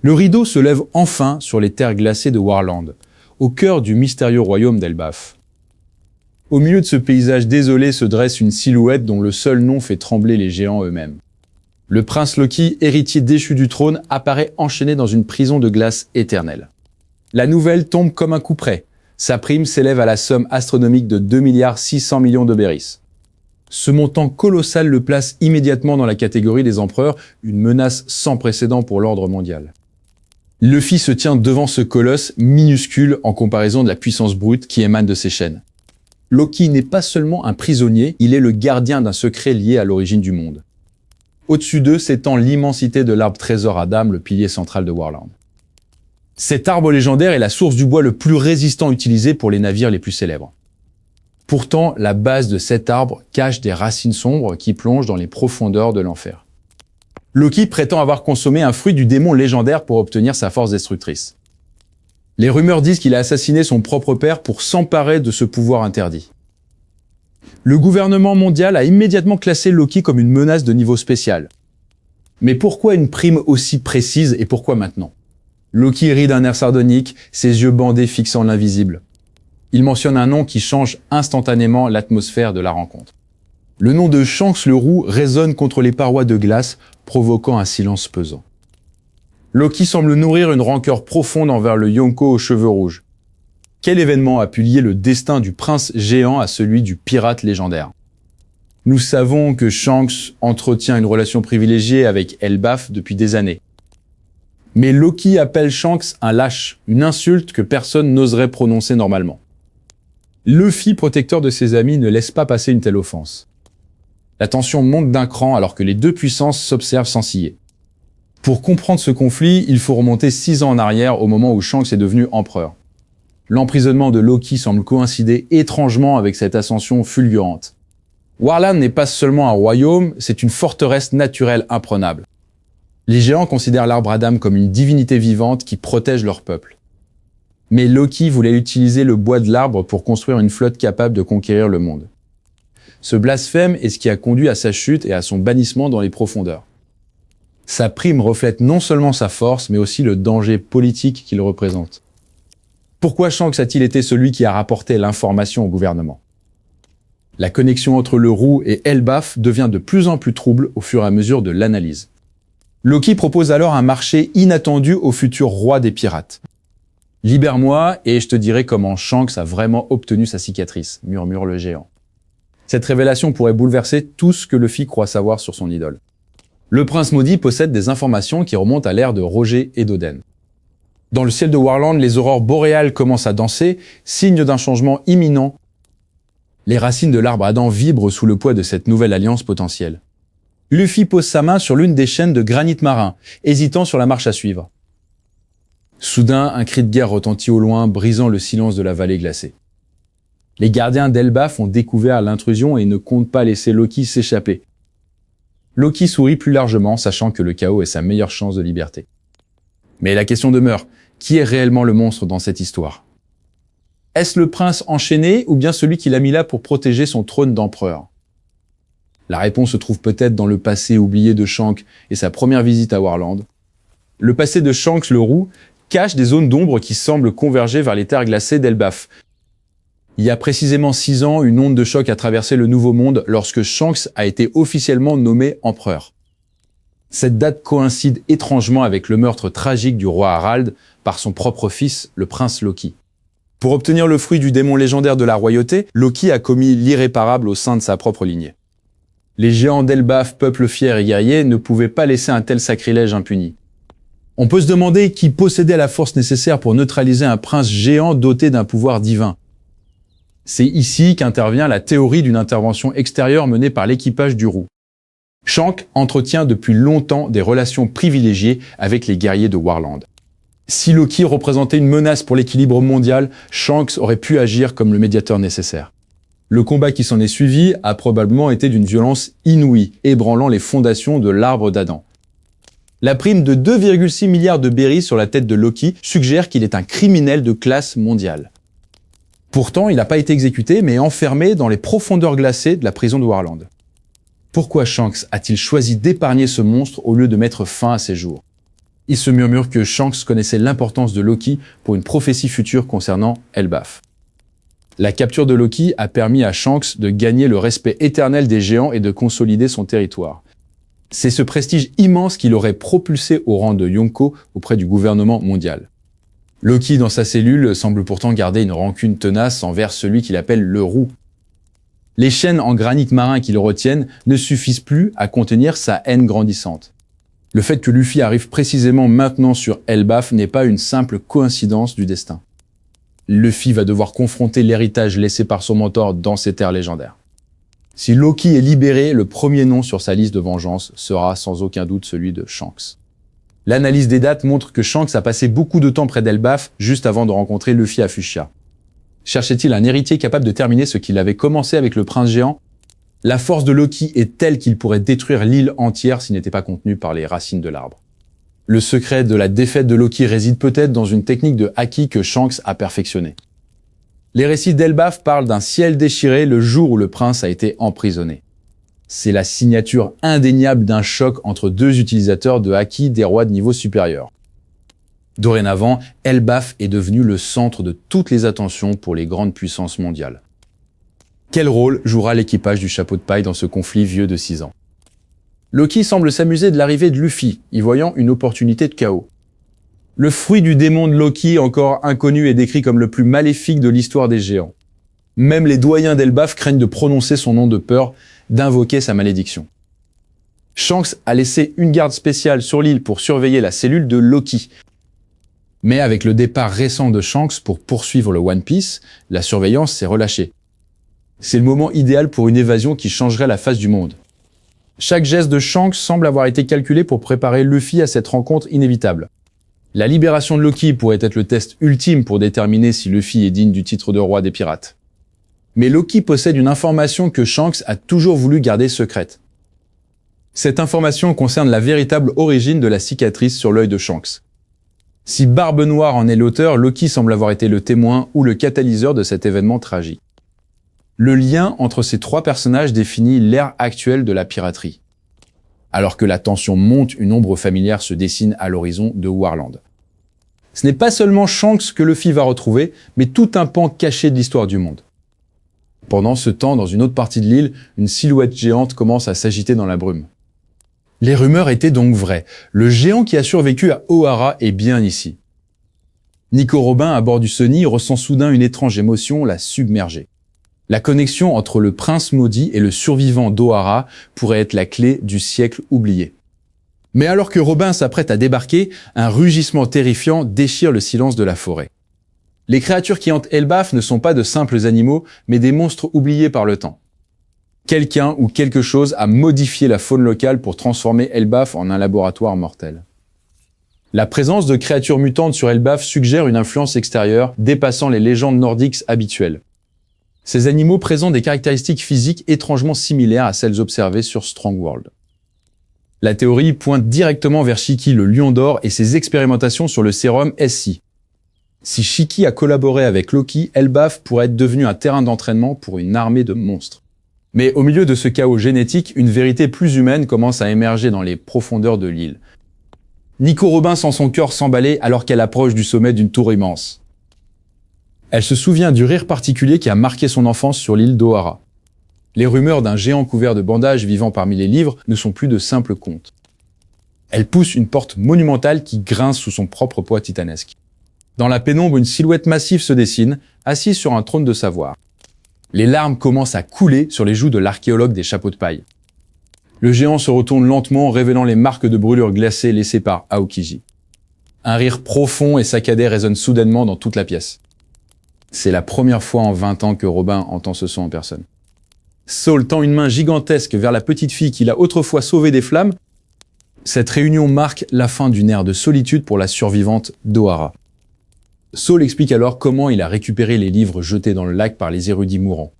Le rideau se lève enfin sur les terres glacées de Warland, au cœur du mystérieux royaume d'Elbaf. Au milieu de ce paysage désolé se dresse une silhouette dont le seul nom fait trembler les géants eux-mêmes. Le prince Loki, héritier déchu du trône, apparaît enchaîné dans une prison de glace éternelle. La nouvelle tombe comme un coup près. Sa prime s'élève à la somme astronomique de 2,6 milliards de Berys. Ce montant colossal le place immédiatement dans la catégorie des empereurs, une menace sans précédent pour l'ordre mondial. Luffy se tient devant ce colosse minuscule en comparaison de la puissance brute qui émane de ses chaînes. Loki n'est pas seulement un prisonnier, il est le gardien d'un secret lié à l'origine du monde. Au-dessus d'eux s'étend l'immensité de l'arbre trésor Adam, le pilier central de Warland. Cet arbre légendaire est la source du bois le plus résistant utilisé pour les navires les plus célèbres. Pourtant, la base de cet arbre cache des racines sombres qui plongent dans les profondeurs de l'enfer. Loki prétend avoir consommé un fruit du démon légendaire pour obtenir sa force destructrice. Les rumeurs disent qu'il a assassiné son propre père pour s'emparer de ce pouvoir interdit. Le gouvernement mondial a immédiatement classé Loki comme une menace de niveau spécial. Mais pourquoi une prime aussi précise et pourquoi maintenant? Loki rit d'un air sardonique, ses yeux bandés fixant l'invisible. Il mentionne un nom qui change instantanément l'atmosphère de la rencontre. Le nom de Shanks le Roux résonne contre les parois de glace, provoquant un silence pesant. Loki semble nourrir une rancœur profonde envers le Yonko aux cheveux rouges. Quel événement a pu lier le destin du prince géant à celui du pirate légendaire? Nous savons que Shanks entretient une relation privilégiée avec Elbaf depuis des années. Mais Loki appelle Shanks un lâche, une insulte que personne n'oserait prononcer normalement. Luffy, protecteur de ses amis, ne laisse pas passer une telle offense. La tension monte d'un cran alors que les deux puissances s'observent sans ciller. Pour comprendre ce conflit, il faut remonter 6 ans en arrière au moment où Shanks est devenu empereur. L'emprisonnement de Loki semble coïncider étrangement avec cette ascension fulgurante. Warland n'est pas seulement un royaume, c'est une forteresse naturelle imprenable. Les géants considèrent l'arbre Adam comme une divinité vivante qui protège leur peuple. Mais Loki voulait utiliser le bois de l'arbre pour construire une flotte capable de conquérir le monde. Ce blasphème est ce qui a conduit à sa chute et à son bannissement dans les profondeurs. Sa prime reflète non seulement sa force, mais aussi le danger politique qu'il représente. Pourquoi Shanks a-t-il été celui qui a rapporté l'information au gouvernement? La connexion entre le Roux et Elbaf devient de plus en plus trouble au fur et à mesure de l'analyse. Loki propose alors un marché inattendu au futur roi des pirates. « Libère-moi et je te dirai comment Shanks a vraiment obtenu sa cicatrice », murmure le géant. Cette révélation pourrait bouleverser tout ce que Luffy croit savoir sur son idole. Le prince maudit possède des informations qui remontent à l'ère de Roger et d'Oden. Dans le ciel de Warland, les aurores boréales commencent à danser, signe d'un changement imminent. Les racines de l'arbre Adam vibrent sous le poids de cette nouvelle alliance potentielle. Luffy pose sa main sur l'une des chaînes de granit marin, hésitant sur la marche à suivre. Soudain, un cri de guerre retentit au loin, brisant le silence de la vallée glacée. Les gardiens d'Elbaf ont découvert l'intrusion et ne comptent pas laisser Loki s'échapper. Loki sourit plus largement, sachant que le chaos est sa meilleure chance de liberté. Mais la question demeure, qui est réellement le monstre dans cette histoire? Est-ce le prince enchaîné ou bien celui qui l'a mis là pour protéger son trône d'empereur? La réponse se trouve peut-être dans le passé oublié de Shanks et sa première visite à Warland. Le passé de Shanks le Roux cache des zones d'ombre qui semblent converger vers les terres glacées d'Elbaf. Il y a précisément 6 ans, une onde de choc a traversé le Nouveau Monde lorsque Shanks a été officiellement nommé empereur. Cette date coïncide étrangement avec le meurtre tragique du roi Harald par son propre fils, le prince Loki. Pour obtenir le fruit du démon légendaire de la royauté, Loki a commis l'irréparable au sein de sa propre lignée. Les géants d'Elbaf, peuple fier et guerrier, ne pouvaient pas laisser un tel sacrilège impuni. On peut se demander qui possédait la force nécessaire pour neutraliser un prince géant doté d'un pouvoir divin. C'est ici qu'intervient la théorie d'une intervention extérieure menée par l'équipage du Roux. Shanks entretient depuis longtemps des relations privilégiées avec les guerriers de Warland. Si Loki représentait une menace pour l'équilibre mondial, Shanks aurait pu agir comme le médiateur nécessaire. Le combat qui s'en est suivi a probablement été d'une violence inouïe, ébranlant les fondations de l'arbre d'Adam. La prime de 2,6 milliards de Berry sur la tête de Loki suggère qu'il est un criminel de classe mondiale. Pourtant, il n'a pas été exécuté, mais enfermé dans les profondeurs glacées de la prison de Warland. Pourquoi Shanks a-t-il choisi d'épargner ce monstre au lieu de mettre fin à ses jours? Il se murmure que Shanks connaissait l'importance de Loki pour une prophétie future concernant Elbaf. La capture de Loki a permis à Shanks de gagner le respect éternel des géants et de consolider son territoire. C'est ce prestige immense qui l'aurait propulsé au rang de Yonko auprès du gouvernement mondial. Loki, dans sa cellule, semble pourtant garder une rancune tenace envers celui qu'il appelle le Roux. Les chaînes en granit marin qui le retiennent ne suffisent plus à contenir sa haine grandissante. Le fait que Luffy arrive précisément maintenant sur Elbaf n'est pas une simple coïncidence du destin. Luffy va devoir confronter l'héritage laissé par son mentor dans ces terres légendaires. Si Loki est libéré, le premier nom sur sa liste de vengeance sera sans aucun doute celui de Shanks. L'analyse des dates montre que Shanks a passé beaucoup de temps près d'Elbaf juste avant de rencontrer Luffy à Fuchsia. Cherchait-il un héritier capable de terminer ce qu'il avait commencé avec le prince géant? La force de Loki est telle qu'il pourrait détruire l'île entière s'il n'était pas contenu par les racines de l'arbre. Le secret de la défaite de Loki réside peut-être dans une technique de haki que Shanks a perfectionnée. Les récits d'Elbaf parlent d'un ciel déchiré le jour où le prince a été emprisonné. C'est la signature indéniable d'un choc entre deux utilisateurs de haki des rois de niveau supérieur. Dorénavant, Elbaf est devenu le centre de toutes les attentions pour les grandes puissances mondiales. Quel rôle jouera l'équipage du chapeau de paille dans ce conflit vieux de 6 ans? Loki semble s'amuser de l'arrivée de Luffy, y voyant une opportunité de chaos. Le fruit du démon de Loki, encore inconnu, est décrit comme le plus maléfique de l'histoire des géants. Même les doyens d'Elbaf craignent de prononcer son nom de peur, d'invoquer sa malédiction. Shanks a laissé une garde spéciale sur l'île pour surveiller la cellule de Loki. Mais avec le départ récent de Shanks pour poursuivre le One Piece, la surveillance s'est relâchée. C'est le moment idéal pour une évasion qui changerait la face du monde. Chaque geste de Shanks semble avoir été calculé pour préparer Luffy à cette rencontre inévitable. La libération de Loki pourrait être le test ultime pour déterminer si Luffy est digne du titre de roi des pirates. Mais Loki possède une information que Shanks a toujours voulu garder secrète. Cette information concerne la véritable origine de la cicatrice sur l'œil de Shanks. Si Barbe Noire en est l'auteur, Loki semble avoir été le témoin ou le catalyseur de cet événement tragique. Le lien entre ces trois personnages définit l'ère actuelle de la piraterie. Alors que la tension monte, une ombre familière se dessine à l'horizon de Warland. Ce n'est pas seulement Shanks que Luffy va retrouver, mais tout un pan caché de l'histoire du monde. Pendant ce temps, dans une autre partie de l'île, une silhouette géante commence à s'agiter dans la brume. Les rumeurs étaient donc vraies. Le géant qui a survécu à Ohara est bien ici. Nico Robin, à bord du Sunny, ressent soudain une étrange émotion la submerger. La connexion entre le prince maudit et le survivant d'Ohara pourrait être la clé du siècle oublié. Mais alors que Robin s'apprête à débarquer, un rugissement terrifiant déchire le silence de la forêt. Les créatures qui hantent Elbaf ne sont pas de simples animaux, mais des monstres oubliés par le temps. Quelqu'un ou quelque chose a modifié la faune locale pour transformer Elbaf en un laboratoire mortel. La présence de créatures mutantes sur Elbaf suggère une influence extérieure dépassant les légendes nordiques habituelles. Ces animaux présentent des caractéristiques physiques étrangement similaires à celles observées sur Strongworld. La théorie pointe directement vers Shiki, le lion d'or, et ses expérimentations sur le sérum SI. Si Shiki a collaboré avec Loki, Elbaf pourrait être devenu un terrain d'entraînement pour une armée de monstres. Mais au milieu de ce chaos génétique, une vérité plus humaine commence à émerger dans les profondeurs de l'île. Nico Robin sent son cœur s'emballer alors qu'elle approche du sommet d'une tour immense. Elle se souvient du rire particulier qui a marqué son enfance sur l'île d'Ohara. Les rumeurs d'un géant couvert de bandages vivant parmi les livres ne sont plus de simples contes. Elle pousse une porte monumentale qui grince sous son propre poids titanesque. Dans la pénombre, une silhouette massive se dessine, assise sur un trône de savoir. Les larmes commencent à couler sur les joues de l'archéologue des chapeaux de paille. Le géant se retourne lentement, révélant les marques de brûlures glacées laissées par Aokiji. Un rire profond et saccadé résonne soudainement dans toute la pièce. C'est la première fois en 20 ans que Robin entend ce son en personne. Saul tend une main gigantesque vers la petite fille qu'il a autrefois sauvée des flammes. Cette réunion marque la fin d'une ère de solitude pour la survivante d'Ohara. Saul explique alors comment il a récupéré les livres jetés dans le lac par les érudits mourants.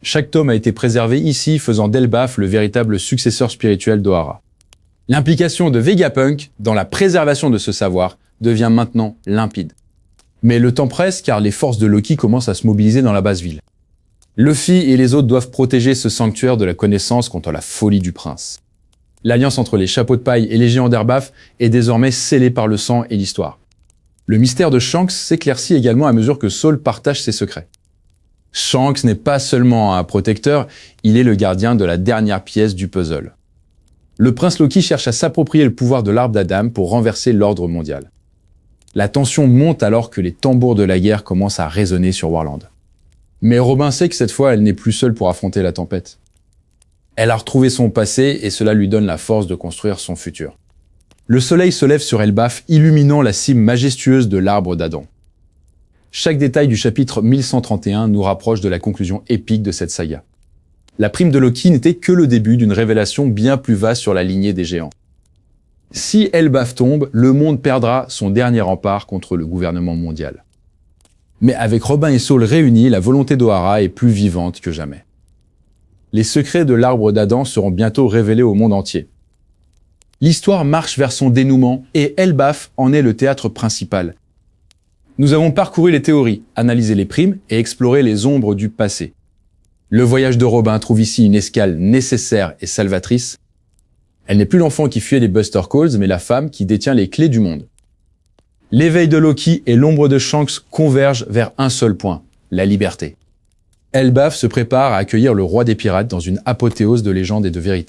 Chaque tome a été préservé ici, faisant d'Elbaf le véritable successeur spirituel d'Ohara. L'implication de Vegapunk dans la préservation de ce savoir devient maintenant limpide. Mais le temps presse car les forces de Loki commencent à se mobiliser dans la basse ville. Luffy et les autres doivent protéger ce sanctuaire de la connaissance contre la folie du prince. L'alliance entre les chapeaux de paille et les géants d'Erbaf est désormais scellée par le sang et l'histoire. Le mystère de Shanks s'éclaircit également à mesure que Saul partage ses secrets. Shanks n'est pas seulement un protecteur, il est le gardien de la dernière pièce du puzzle. Le prince Loki cherche à s'approprier le pouvoir de l'arbre d'Adam pour renverser l'ordre mondial. La tension monte alors que les tambours de la guerre commencent à résonner sur Warland. Mais Robin sait que cette fois, elle n'est plus seule pour affronter la tempête. Elle a retrouvé son passé et cela lui donne la force de construire son futur. Le soleil se lève sur Elbaf, illuminant la cime majestueuse de l'arbre d'Adam. Chaque détail du chapitre 1131 nous rapproche de la conclusion épique de cette saga. La prime de Loki n'était que le début d'une révélation bien plus vaste sur la lignée des géants. Si Elbaf tombe, le monde perdra son dernier rempart contre le gouvernement mondial. Mais avec Robin et Saul réunis, la volonté d'Ohara est plus vivante que jamais. Les secrets de l'arbre d'Adam seront bientôt révélés au monde entier. L'histoire marche vers son dénouement et Elbaf en est le théâtre principal. Nous avons parcouru les théories, analysé les primes et exploré les ombres du passé. Le voyage de Robin trouve ici une escale nécessaire et salvatrice. Elle n'est plus l'enfant qui fuyait les Buster Calls, mais la femme qui détient les clés du monde. L'éveil de Loki et l'ombre de Shanks convergent vers un seul point, la liberté. Elbaf se prépare à accueillir le roi des pirates dans une apothéose de légende et de vérité.